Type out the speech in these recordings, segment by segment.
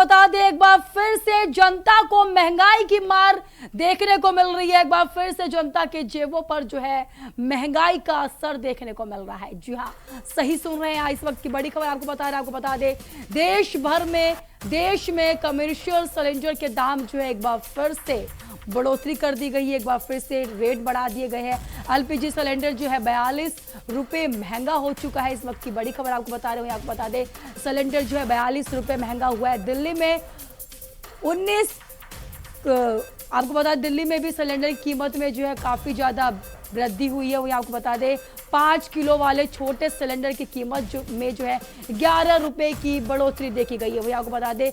बता दें, एक बार फिर से जनता को महंगाई की मार देखने को मिल रही है। एक बार फिर से जनता के जेबों पर जो है महंगाई का असर देखने को मिल रहा है। जी हाँ, सही सुन रहे हैं। इस वक्त की बड़ी खबर आपको बता रहे हैं। आपको बता दें, देश में कमर्शियल सिलेंडर के दाम जो है एक बार फिर से बढ़ोतरी कर दी गई है। एक बार फिर से रेट बढ़ा दिए गए हैं। एलपीजी सिलेंडर जो है 42 रुपए महंगा हो चुका है। इस वक्त की बड़ी खबर आपको बता रहे हैं। आपको बता दें, सिलेंडर जो है 42 रुपए महंगा हुआ है। दिल्ली में 19 आपको बता दें, दिल्ली में भी सिलेंडर की कीमत में जो है काफी ज्यादा वृद्धि हुई है। वही आपको बता दें, 5 किलो वाले छोटे सिलेंडर की कीमत में जो है 11 रुपए की बढ़ोतरी देखी गई है। वही आपको बता दें,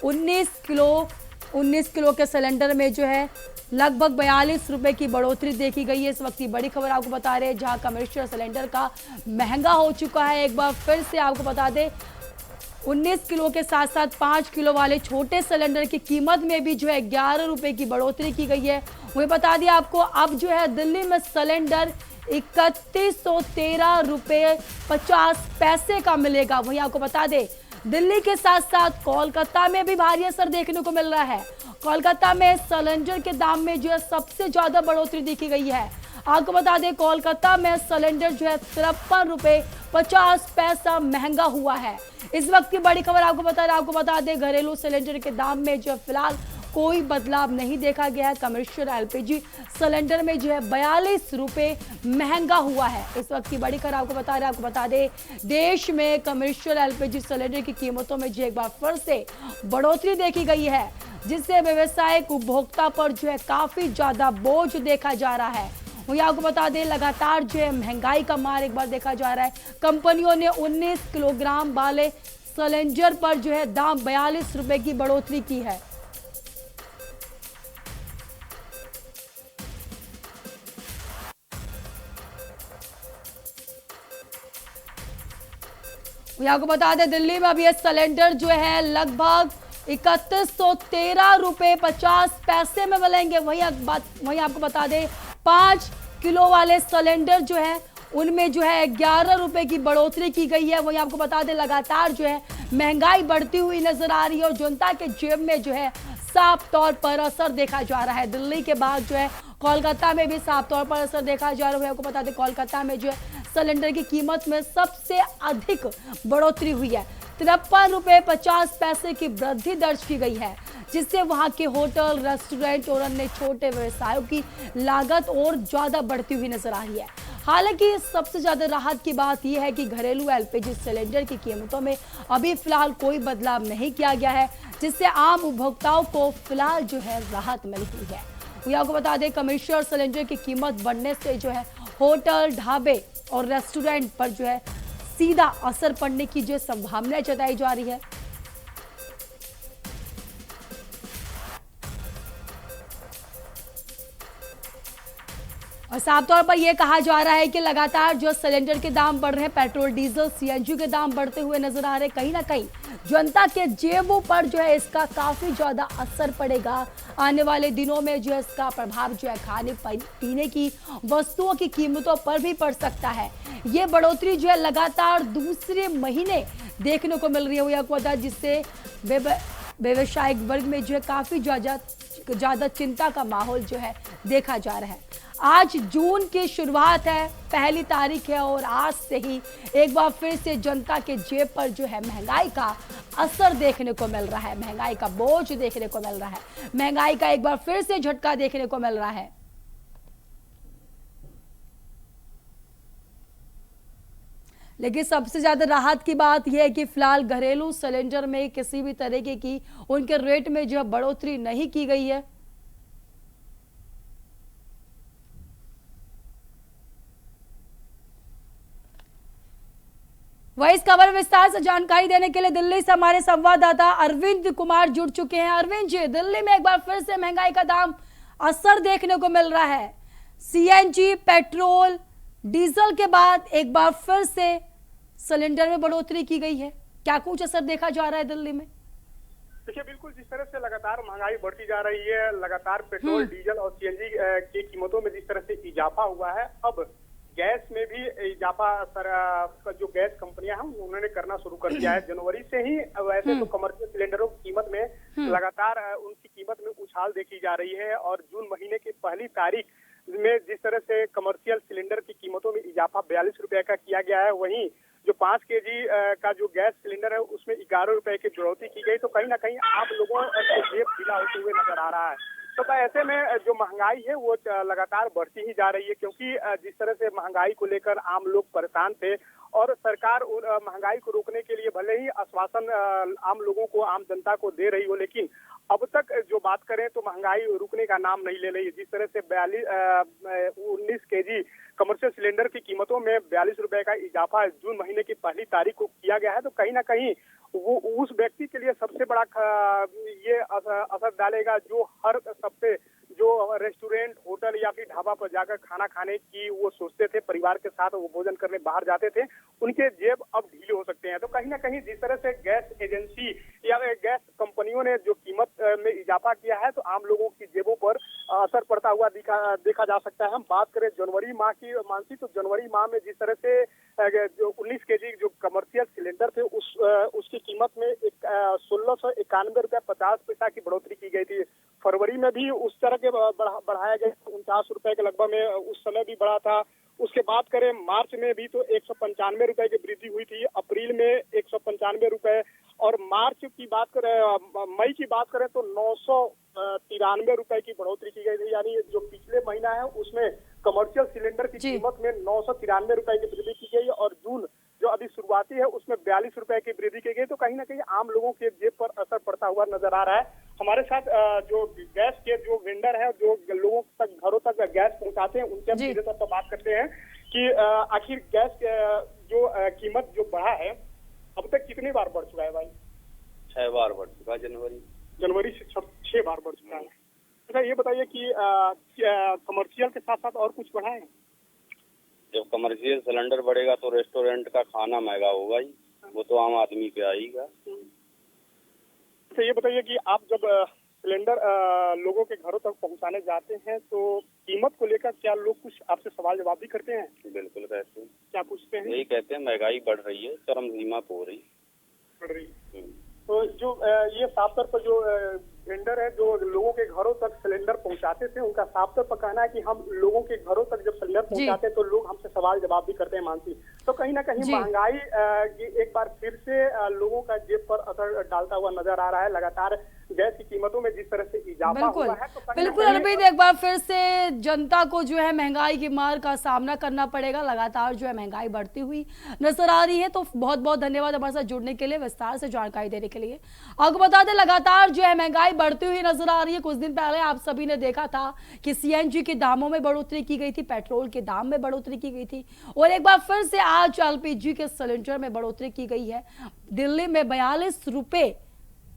19 किलो के सिलेंडर में जो है लगभग 42 रुपए की बढ़ोतरी देखी गई है। इस वक्त की बड़ी खबर आपको बता रहे हैं, जहां कमर्शियल सिलेंडर का महंगा हो चुका है। एक बार फिर से आपको बता दें, 19 किलो के साथ साथ 5 किलो वाले छोटे सिलेंडर की कीमत में भी जो है 11 रुपए की बढ़ोतरी की गई है। वही बता दिया आपको, अब जो है दिल्ली में सिलेंडर 3113 रुपए 50 पैसे का मिलेगा। वही आपको बता दें, दिल्ली के साथ साथ कोलकाता में भी भारी असर देखने को मिल रहा है। कोलकाता में सिलेंडर के दाम में जो है सबसे ज्यादा बढ़ोतरी देखी गई है। आपको बता दें, कोलकाता में सिलेंडर जो है 53 रुपए 50 पैसा महंगा हुआ है। इस वक्त की बड़ी खबर आपको बता दें, घरेलू सिलेंडर के दाम में जो है फिलहाल कोई बदलाव नहीं देखा गया है। कमर्शियल एलपीजी सिलेंडर में जो है 42 रुपए महंगा हुआ है। इस वक्त की बड़ी खबर आपको बता दें, देश में कमर्शियल एलपीजी सिलेंडर की कीमतों में जो एक बार फिर से बढ़ोतरी देखी गई है, जिससे व्यवसायिक उपभोक्ता पर जो है काफी ज्यादा बोझ देखा जा रहा है। वही आपको बता दें, लगातार जो है महंगाई का मार एक बार देखा जा रहा है। कंपनियों ने 19 किलोग्राम वाले सिलेंडर पर जो है दाम 42 रुपए की बढ़ोतरी की है। आपको बता दें, दिल्ली में अभी ये सिलेंडर जो है लगभग 3113 रुपए 50 पैसे में मिलेंगे। वही आपको बता दें, 5 किलो वाले सिलेंडर जो है उनमें जो है 11 रुपए की बढ़ोतरी की गई है। वही आपको बता दें, लगातार जो है महंगाई बढ़ती हुई नजर आ रही है और जनता के जेब में जो है साफ तौर पर असर देखा जा रहा है। दिल्ली के बाद जो है कोलकाता में भी साफ तौर पर असर देखा जा रहा है। आपको बता दें, कोलकाता में जो है सिलेंडर की कीमत में सबसे अधिक बढ़ोतरी हुई है। 53 रुपए 50 पैसे की वृद्धि दर्ज की गई है, जिससे वहां के होटल, रेस्टोरेंट और अन्य छोटे व्यवसायों की लागत और ज्यादा बढ़ती हुई नजर आ रही है। हालांकि सबसे ज्यादा राहत की बात यह है कि घरेलू एलपीजी सिलेंडर की कीमतों में अभी फिलहाल कोई बदलाव नहीं किया गया है, जिससे आम उपभोक्ताओं को फिलहाल जो है राहत मिल रही है। आपको बता दें, कमर्शियल सिलेंडर की कीमत बढ़ने से जो है होटल, ढाबे और रेस्टोरेंट पर जो है सीधा असर पड़ने की जो संभावना जताई जा रही है। और साफ तौर पर यह कहा जा रहा है कि लगातार जो सिलेंडर के दाम बढ़ रहे हैं, पेट्रोल, डीजल, सीएनजी के दाम बढ़ते हुए नजर आ रहे हैं। कहीं ना कहीं जनता के जेबों पर जो है इसका काफी ज्यादा असर पड़ेगा। आने वाले दिनों में जो है इसका प्रभाव जो है खाने पीने की वस्तुओं की कीमतों पर भी पड़ सकता है। ये बढ़ोतरी जो है लगातार दूसरे महीने देखने को मिल रही है, जिससे व्यवसायिक वर्ग में जो है काफी ज्यादा चिंता का माहौल जो है देखा जा रहा है। आज जून की शुरुआत है, पहली तारीख है और आज से ही एक बार फिर से जनता के जेब पर जो है महंगाई का असर देखने को मिल रहा है, महंगाई का बोझ देखने को मिल रहा है, महंगाई का एक बार फिर से झटका देखने को मिल रहा है। लेकिन सबसे ज्यादा राहत की बात यह है कि फिलहाल घरेलू सिलेंडर में किसी भी तरीके की उनके रेट में जो है बढ़ोतरी नहीं की गई है। वही इस खबर विस्तार से जानकारी देने के लिए दिल्ली से हमारे संवाददाता अरविंद कुमार जुड़ चुके हैं। अरविंद जी, दिल्ली में एक बार फिर से महंगाई का दाम असर देखने को मिल रहा है। सीएनजी, पेट्रोल, डीजल के बाद एक बार फिर से सिलेंडर में बढ़ोतरी की गई है। क्या कुछ असर देखा जा रहा है दिल्ली में? देखिए, बिल्कुल जिस तरह से लगातार महंगाई बढ़ती जा रही है, लगातार पेट्रोल, डीजल और सीएनजी की कीमतों में जिस तरह से इजाफा हुआ है, अब गैस में भी इजाफा जो गैस कंपनियां हैं उन्होंने करना शुरू कर दिया है। जनवरी से ही वैसे तो कमर्शियल सिलेंडरों की कीमत में लगातार उनकी कीमत में उछाल देखी जा रही है और जून महीने की पहली तारीख में जिस तरह से कमर्शियल सिलेंडर की कीमतों में इजाफा 42 रुपए का किया गया है, वहीं जो 5 केजी का जो गैस सिलेंडर है उसमें 11 रुपए की बढ़ोतरी की गई। तो कहीं ना कहीं आप लोगों को जेब ढीला होते हुए नजर आ रहा है। तो ऐसे में जो महंगाई है वो लगातार बढ़ती ही जा रही है, क्योंकि जिस तरह से महंगाई को लेकर आम लोग परेशान थे और सरकार महंगाई को रोकने के लिए भले ही आश्वासन आम लोगों को, आम जनता को दे रही हो, लेकिन अब तक जो बात करें तो महंगाई रुकने का नाम नहीं ले रही है। जिस तरह से 19 केजी कमर्शियल सिलेंडर की कीमतों में 42 रुपए का इजाफा जून महीने की पहली तारीख को किया गया है, तो कहीं ना कहीं वो उस व्यक्ति के लिए सबसे बड़ा ये असर डालेगा जो हर सबसे जो रेस्टोरेंट, होटल या फिर ढाबा पर जाकर खाना खाने की वो सोचते थे, परिवार के साथ वो भोजन करने बाहर जाते थे, उनके जेब अब ढीले हो सकते हैं। तो कहीं ना कहीं जिस तरह से गैस एजेंसी या गैस कंपनियों ने जो कीमत में इजाफा किया है, तो आम लोगों की जेबों पर असर पड़ता हुआ देखा जा सकता है। हम बात करें जनवरी माह की, मानसी, तो जनवरी माह में जिस तरह से जो 19 केजी जो कमर्शियल सिलेंडर थे उसकी कीमत में 1691 रुपया 50 पैसा की बढ़ोतरी की गई थी। फरवरी में भी उस तरह के बढ़ाया गया, 49 रुपए के लगभग में उस समय भी बढ़ा था। उसके बात करें मार्च में भी तो 195 रुपए की वृद्धि हुई थी, अप्रैल में 195 रुपए, और मार्च की बात करें, मई की बात करें तो 993 रुपए की बढ़ोतरी की गई थी। यानी जो पिछले महीना है उसमें कमर्शियल सिलेंडर की कीमत में 993 रुपए की वृद्धि की गई और जून जो अभी शुरुआती है उसमें 42 रुपए की वृद्धि की गई। तो कहीं ना कहीं आम लोगों के जेब पर असर पड़ता हुआ नजर आ रहा है। हमारे साथ जो गैस के जो वेंडर है, जो लोगों तक घरों तक गैस पहुंचाते हैं, उनसे हम सीधे तौर पर बात करते हैं कि आखिर गैस जो कीमत जो बढ़ा है अब तक कितनी बार बढ़ चुका है भाई? 6 बार बढ़ चुका है। जनवरी से 6 बार बढ़ चुका है। अच्छा ये बताइए कि कमर्शियल के साथ साथ और कुछ बढ़ा है? जब कमर्शियल सिलेंडर बढ़ेगा तो रेस्टोरेंट का खाना महंगा होगा ही, वो तो आम आदमी पे आएगा। अच्छा ये बताइए कि आप जब सिलेंडर लोगों के घरों तक पहुंचाने जाते हैं तो कीमत को लेकर क्या लोग कुछ आपसे सवाल जवाब भी करते हैं? बिल्कुल कहते हैं। क्या पूछते हैं? यही कहते हैं महंगाई बढ़ रही है, चरम सीमा पे हो रही बढ़ रही। तो जो ये साफ तौर पर जो वेंडर है जो लोगों के घरों तक सिलेंडर पहुंचाते थे, उनका साफ तौर पर कहना है कि हम लोगों के घरों तक जब सिलेंडर पहुंचाते हैं तो लोग हमसे सवाल जवाब भी करते हैं, मानसी। तो कहीं ना कहीं महंगाई एक बार फिर से लोगों का जेब पर असर डालता हुआ नजर आ रहा है। लगातार गैस की कीमतों में जिस तरह से इजाफा हुआ है, तो बिल्कुल अलविद, एक बार फिर से जनता को जो है महंगाई की मार का सामना करना पड़ेगा। लगातार जो है महंगाई बढ़ती हुई नजर आ रही है। तो बहुत बहुत धन्यवाद हमारे साथ जुड़ने के लिए, विस्तार से जानकारी देने के लिए। आपको बता दें लगातार जो है महंगाई बढ़ती हुई नजर आ रही है। कुछ दिन पहले आप सभी ने देखा था कि सीएनजी के दामों में बढ़ोतरी की गई थी, पेट्रोल के दाम में बढ़ोतरी की गई थी, और एक बार फिर से आज एलपीजी के सिलेंडर में बढ़ोतरी की गई है। दिल्ली में 42 रुपए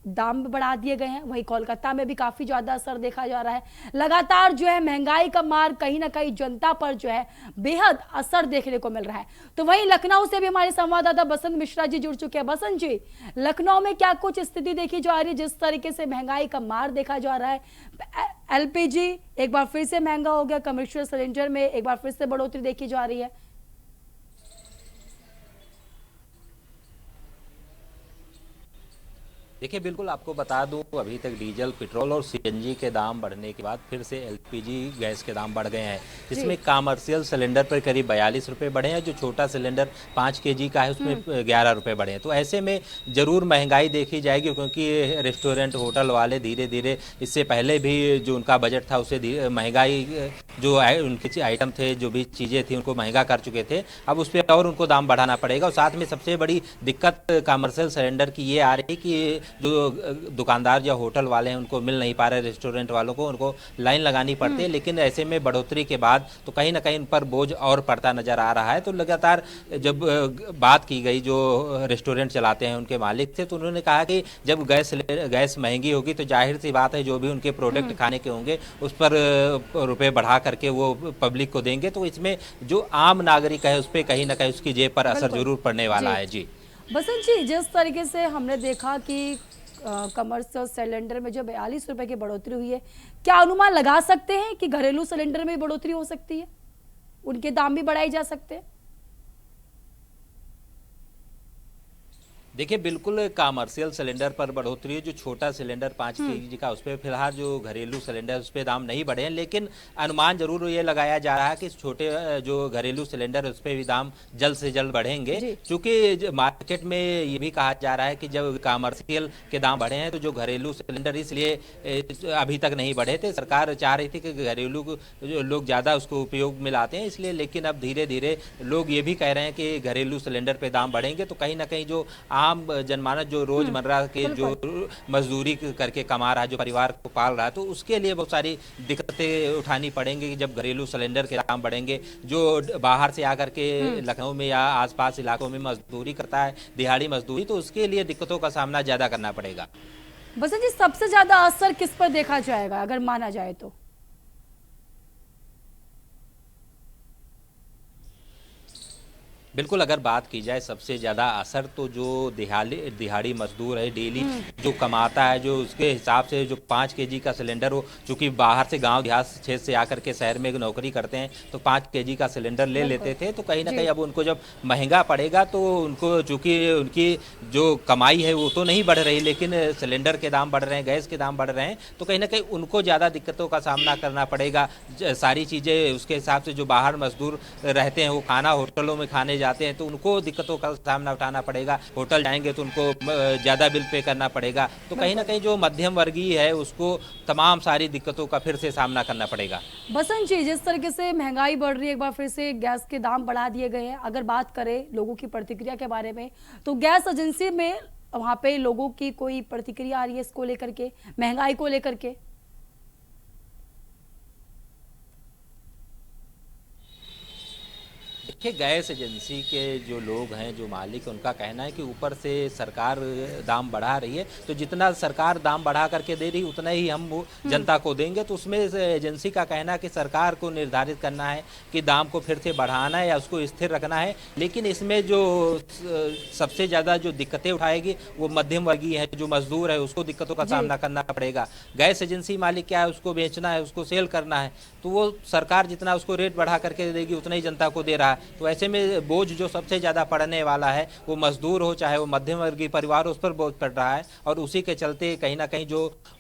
दाम बढ़ा दिए गए हैं, वहीं कोलकाता में भी काफी ज्यादा असर देखा जा रहा है। लगातार जो है महंगाई का मार कहीं ना कहीं जनता पर जो है बेहद असर देखने को मिल रहा है। तो वहीं लखनऊ से भी हमारे संवाददाता बसंत मिश्रा जी जुड़ चुके हैं। बसंत जी, लखनऊ में क्या कुछ स्थिति देखी जा रही है जिस तरीके से महंगाई का मार देखा जा रहा है? एलपीजी एक बार फिर से महंगा हो गया, कमर्शियल सिलेंडर में एक बार फिर से बढ़ोतरी देखी जा रही है। देखिए बिल्कुल आपको बता दूं, अभी तक डीजल, पेट्रोल और सीएनजी के दाम बढ़ने के बाद फिर से एलपीजी गैस के दाम बढ़ गए हैं, जिसमें कमर्शियल सिलेंडर पर करीब 42 रुपये बढ़े हैं। जो छोटा सिलेंडर 5 केजी का है उसमें 11 रुपये बढ़े हैं। तो ऐसे में ज़रूर महंगाई देखी जाएगी, क्योंकि रेस्टोरेंट, होटल वाले धीरे धीरे, इससे पहले भी जो उनका बजट था उससे महंगाई, जो उनके आइटम थे, जो भी चीज़ें थी, उनको महंगा कर चुके थे। अब उस पर और उनको दाम बढ़ाना पड़ेगा। और साथ में सबसे बड़ी दिक्कत कमर्शियल सिलेंडर की ये आ रही है कि जो दुकानदार या होटल वाले हैं उनको मिल नहीं पा रहे, रेस्टोरेंट वालों को उनको लाइन लगानी पड़ती है। लेकिन ऐसे में बढ़ोतरी के बाद तो कहीं ना कहीं उन पर बोझ और पड़ता नजर आ रहा है। तो लगातार जब बात की गई जो रेस्टोरेंट चलाते हैं उनके मालिक थे, तो उन्होंने कहा कि जब गैस महंगी होगी तो जाहिर सी बात है जो भी उनके प्रोडक्ट खाने के होंगे उस पर रुपए बढ़ा करके वो पब्लिक को देंगे। तो इसमें जो आम नागरिक है उस पर कहीं ना कहीं उसकी जेब पर असर जरूर पड़ने वाला है। जी बसंत जी, जिस तरीके से हमने देखा कि कमर्शियल सिलेंडर में जो 42 रुपए की बढ़ोतरी हुई है, क्या अनुमान लगा सकते हैं कि घरेलू सिलेंडर में बढ़ोतरी हो सकती है? उनके दाम भी बढ़ाए जा सकते हैं? देखिए, बिल्कुल कमर्शियल सिलेंडर पर बढ़ोतरी है। जो छोटा सिलेंडर 5 केजी का, उस पर फिलहाल जो घरेलू सिलेंडर उस पर दाम नहीं बढ़े हैं, लेकिन अनुमान जरूर ये लगाया जा रहा है कि छोटे जो घरेलू सिलेंडर है उस पर भी दाम जल्द से जल्द बढ़ेंगे। क्योंकि मार्केट में ये भी कहा जा रहा है कि जब कमर्शियल के दाम बढ़े हैं तो जो घरेलू सिलेंडर इसलिए अभी तक नहीं बढ़े थे। सरकार चाह रही थी कि घरेलू लोग ज़्यादा उसको उपयोग में लाते हैं इसलिए, लेकिन अब धीरे धीरे लोग ये भी कह रहे हैं कि घरेलू सिलेंडर पे दाम बढ़ेंगे तो कहीं ना कहीं जो आम जनमानस जो रोजमर्रा के जो मजदूरी करके कमा रहा है, जो परिवार को पाल रहा है, तो उसके लिए बहुत सारी दिक्कतें उठानी पड़ेंगी जब घरेलू सिलेंडर के दाम बढ़ेंगे। जो बाहर से आकर के लखनऊ में या आसपास इलाकों में मजदूरी करता है, दिहाड़ी मजदूरी, तो उसके लिए दिक्कतों का सामना ज्यादा करना पड़ेगा। बसंत जी, सबसे ज्यादा असर किस पर देखा जाएगा अगर माना जाए तो? बिल्कुल, अगर बात की जाए सबसे ज़्यादा असर तो जो दिहाड़ी मजदूर है, डेली जो कमाता है, जो उसके हिसाब से जो 5 केजी का सिलेंडर हो, चूँकि बाहर से गांव देहात क्षेत्र से आकर के शहर में नौकरी करते हैं तो 5 केजी का सिलेंडर ले लेते थे, तो कहीं ना कहीं अब उनको जब महंगा पड़ेगा तो उनको, चूँकि उनकी जो कमाई है वो तो नहीं बढ़ रही, लेकिन सिलेंडर के दाम बढ़ रहे हैं, गैस के दाम बढ़ रहे हैं, तो कहीं ना कहीं उनको ज़्यादा दिक्कतों का सामना करना पड़ेगा। सारी चीज़ें उसके हिसाब से जो बाहर मजदूर रहते हैं वो खाना होटलों में खाने जाते हैं तो उनको दिक्कतों का सामना उठाना पड़ेगा। होटल जाएंगे तो उनको ज़्यादा बिल पे करना पड़ेगा, तो कहीं ना कहीं जो मध्यम वर्गीय है उसको तमाम सारी दिक्कतों का फिर से सामना करना पड़ेगा। बसंत जी, जिस तरीके से महंगाई बढ़ रही है, एक बार फिर से गैस के दाम बढ़ा दिए गए हैं, अगर बात करें लोगों की प्रतिक्रिया के बारे में तो गैस एजेंसी में वहाँ पे लोगों की कोई प्रतिक्रिया आ रही है इसको लेकर के, महंगाई को लेकर के? देखिए, गैस एजेंसी के जो लोग हैं, जो मालिक हैं, उनका कहना है कि ऊपर से सरकार दाम बढ़ा रही है तो जितना सरकार दाम बढ़ा करके दे रही उतना ही हम जनता को देंगे। तो उसमें एजेंसी का कहना है कि सरकार को निर्धारित करना है कि दाम को फिर से बढ़ाना है या उसको स्थिर रखना है, लेकिन इसमें जो सबसे ज़्यादा जो दिक्कतें उठाएगी वो मध्यम वर्गीय है, जो मजदूर है, उसको दिक्कतों का सामना करना पड़ेगा। गैस एजेंसी मालिक क्या है, उसको बेचना है, उसको सेल करना है, तो वो सरकार जितना उसको रेट बढ़ा करके देगी उतना ही जनता को दे रहा है। तो ऐसे में बोझ जो सबसे ज़्यादा पड़ने वाला है वो मजदूर हो, चाहे वो मध्यम वर्गीय परिवार हो, उस पर बोझ पड़ रहा है। और उसी के चलते कहीं ना कहीं जो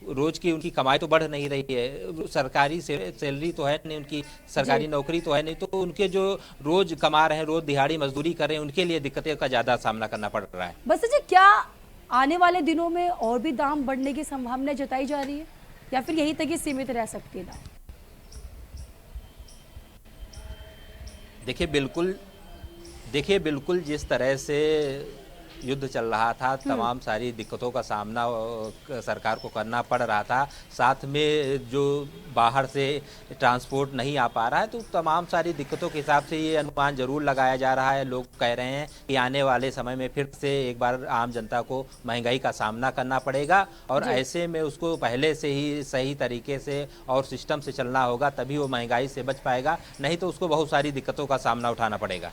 रोज की उनकी कमाई तो बढ़ नहीं रही है, सरकारी सैलरी तो है नहीं, उनकी सरकारी नौकरी तो है नहीं, तो उनके जो रोज कमा रहे हैं, रोज दिहाड़ी मजदूरी कर रहे हैं, उनके लिए दिक्कतें का ज़्यादा सामना करना पड़ रहा है। बस जी, क्या आने वाले दिनों में और भी दाम बढ़ने की संभावना जताई जा रही है या फिर यहीं तक ही सीमित रह सकती है दाम? देखिए बिल्कुल जिस तरह से युद्ध चल रहा था, तमाम सारी दिक्कतों का सामना सरकार को करना पड़ रहा था, साथ में जो बाहर से ट्रांसपोर्ट नहीं आ पा रहा है, तो तमाम सारी दिक्कतों के हिसाब से ये अनुमान जरूर लगाया जा रहा है। लोग कह रहे हैं कि आने वाले समय में फिर से एक बार आम जनता को महंगाई का सामना करना पड़ेगा और ऐसे में उसको पहले से ही सही तरीके से और सिस्टम से चलना होगा, तभी वो महंगाई से बच पाएगा, नहीं तो उसको बहुत सारी दिक्कतों का सामना उठाना पड़ेगा।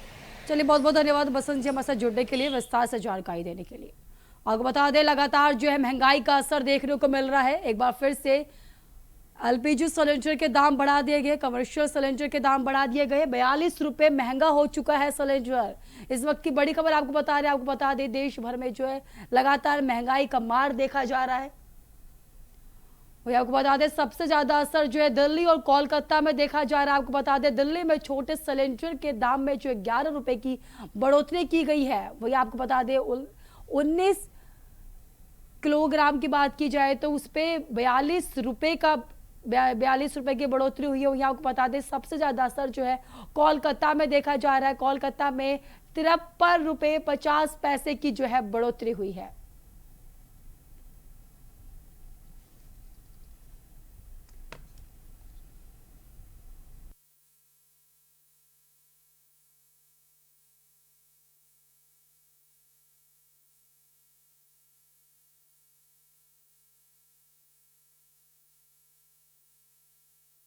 चलिए, बहुत बहुत धन्यवाद बसंत जी हमारे साथ जुड़ने के लिए, विस्तार से जानकारी देने के लिए। आपको बता दें, लगातार जो है महंगाई का असर देखने को मिल रहा है। एक बार फिर से एलपीजी सिलेंडर के दाम बढ़ा दिए गए, कमर्शियल सिलेंडर के दाम बढ़ा दिए गए, 42 रुपये महंगा हो चुका है सिलेंडर। इस वक्त की बड़ी खबर आपको बता दें, देश भर में जो है लगातार महंगाई का मार देखा जा रहा है। वही आपको बता दें, सबसे ज्यादा असर जो है दिल्ली और कोलकाता में देखा जा रहा है। आपको बता दें, दिल्ली में छोटे सिलेंडर के दाम में जो 11 रुपए की बढ़ोतरी की गई है। वही आपको बता दें, 19 किलोग्राम की बात की जाए तो उस पर 42 रुपए की बढ़ोतरी हुई है। वही आपको बता दें, सबसे ज्यादा असर जो है कोलकाता में देखा जा रहा है। कोलकाता में 53 रुपए 50 पैसे की जो है बढ़ोतरी हुई है।